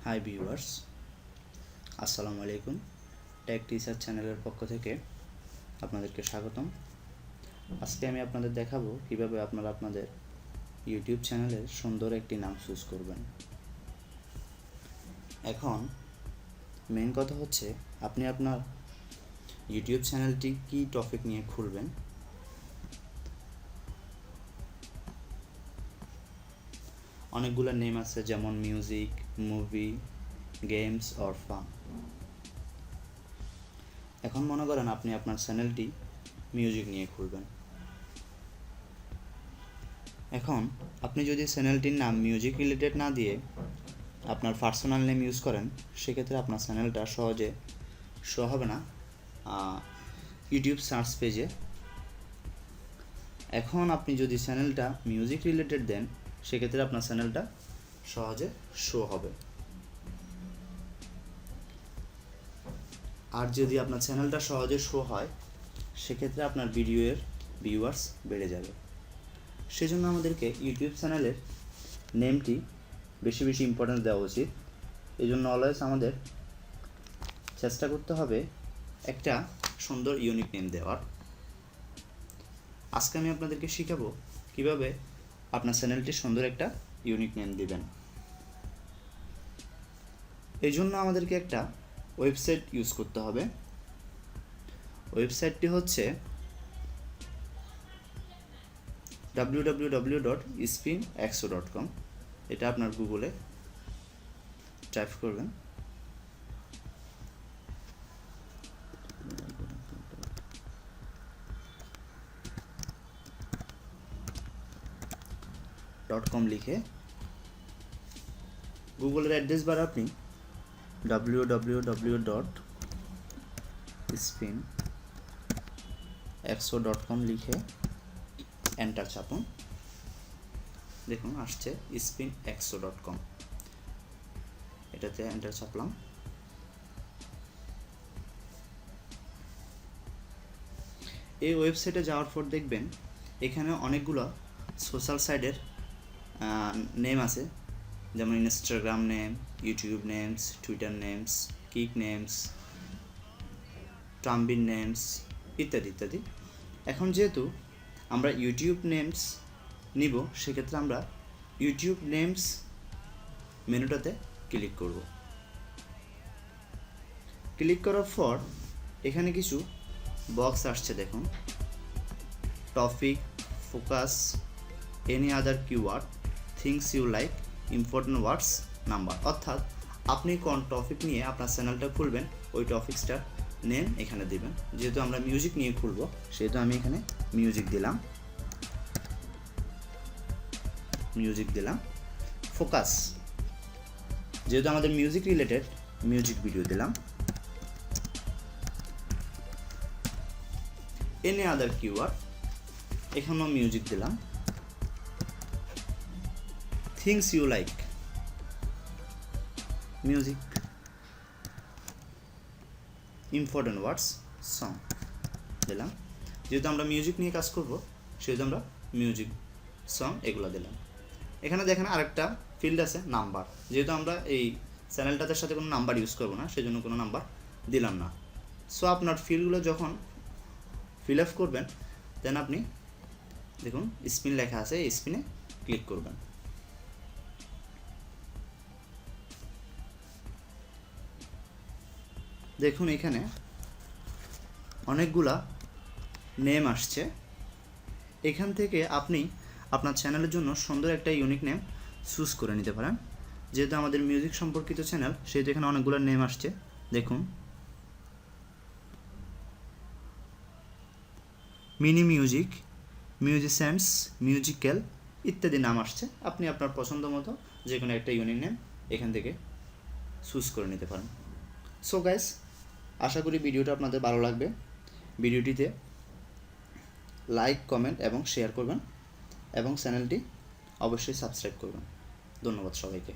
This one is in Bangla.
হাই ভিউয়ার্স, আসসালামু আলাইকুম। টেক টিচার চ্যানেলের পক্ষ থেকে আপনাদেরকে স্বাগতম। আজকে আমি আপনাদের দেখাবো কিভাবে আপনারা আপনাদের ইউটিউব চ্যানেলের সুন্দর একটি নাম চুজ করবেন। এখন মেইন কথা হচ্ছে আপনি আপনার ইউটিউব চ্যানেলটি কী টপিক নিয়ে খুলবেন। অনেকগুলো নেম আছে, যেমন music, movie, games or fun. এখন মনে করেন আপনি আপনার চ্যানেলটি মিউজিক নিয়ে খুলবেন। এখন আপনি যদি চ্যানেলটির নাম মিউজিক রিলেটেড না দিয়ে আপনার পার্সোনাল নেম ইউজ করেন, সেক্ষেত্রে আপনার চ্যানেলটা সহজে শো হবে না ইউটিউব সার্চ পেজে। এখন আপনি যদি চ্যানেলটা মিউজিক রিলেটেড দেন, সেক্ষেত্রে আপনার চ্যানেলটা সহজে শো হবে। আর যদি আপনার চ্যানেলটা সহজে শো হয়, সেক্ষেত্রে আপনার ভিডিওর ভিউয়ার্স বেড়ে যাবে। সেজন্য আমাদেরকে ইউটিউব চ্যানেলের নেমটি বেশি বেশি ইম্পর্টেন্স দেওয়া উচিত। এই জন্য অলওয়েজ আমাদের চেষ্টা করতে হবে একটা সুন্দর ইউনিক নেম দেওয়ার। আজকে আমি আপনাদেরকে শেখাবো কিভাবে আপনার চ্যানেলটি সুন্দর একটা ইউনিক নেম দিবেন। এই জন্য আমাদেরকে একটা ওয়েবসাইট ইউজ করতে হবে। ওয়েবসাইটটি হচ্ছে www.spinxo.com। এটা আপনার গুগলে টাইপ করবেন। .com লিখে গুগলের অ্যাড্রেস বার আপনি www.spinxo.com লিখে এন্টার চাপুন। দেখুন আসছে spinxo.com, এটাতে এন্টার চাপলাম। এই ওয়েবসাইটে যাওয়ার পর দেখবেন এখানে অনেকগুলো সোশ্যাল সাইটের নেম আছে, যেমন Instagram name, YouTube names, Twitter names, Kick names, ট্রাম্বিন নেমস ইত্যাদি ইত্যাদি। এখন যেহেতু আমরা ইউটিউব নেমস নিব, সেক্ষেত্রে আমরা ইউটিউব নেমস মেনুটাতে ক্লিক করব। ক্লিক করার পর এখানে কিছু বক্স আসছে, দেখুন topic, focus, any other keyword, things you like, important words, number. অর্থাৎ আপনি কোন টপিক নিয়ে আপনার চ্যানেলটা খুলবেন, ওই টপিক্সটার নেম এখানে দিবেন। যেহেতু আমরা মিউজিক নিয়ে খুলবো, সেহেতু আমি এখানে মিউজিক দিলাম। ফোকাস, যেহেতু আমাদের মিউজিক রিলেটেড, মিউজিক ভিডিও দিলাম। এনি আদার কিওয়ার্ড, এখানেও মিউজিক দিলাম। Things you like, music. Important words, song দিলাম। যেহেতু আমরা মিউজিক নিয়ে কাজ করব, সেহেতু আমরা মিউজিক, সং এগুলো দিলাম। এখানে দেখেন আরেকটা ফিল্ড আছে, নাম্বার। যেহেতু আমরা এই চ্যানেলটার সাথে কোনো নাম্বার ইউজ করবো না, সেজন্য কোনো নাম্বার দিলাম না। সো আপনার ফিল্ডগুলো যখন ফিল আপ করবেন, দেন আপনি দেখুন স্পিন লেখা আছে, এই স্পিনে ক্লিক করবেন। দেখুন এখানে অনেকগুলা নেম আসছে। এখান থেকে আপনি আপনার চ্যানেলের জন্য সুন্দর একটা ইউনিক নেম চুজ করে নিতে পারেন। যেহেতু আমাদের মিউজিক সম্পর্কিত চ্যানেল, সেহেতু এখানে অনেকগুলো নেম আসছে। দেখুন মিনি মিউজিক, মিউজিশিয়ানস, মিউজিক্যাল ইত্যাদি নাম আসছে। আপনি আপনার পছন্দ মতো যে কোনো একটা ইউনিক নেম এখান থেকে চুজ করে নিতে পারেন। সো গাইস, আশা করি ভিডিওটা আপনাদের ভালো লাগবে। ভিডিওটিতে লাইক, কমেন্ট এবং শেয়ার করবেন এবং চ্যানেলটি অবশ্যই সাবস্ক্রাইব করবেন। ধন্যবাদ সবাইকে।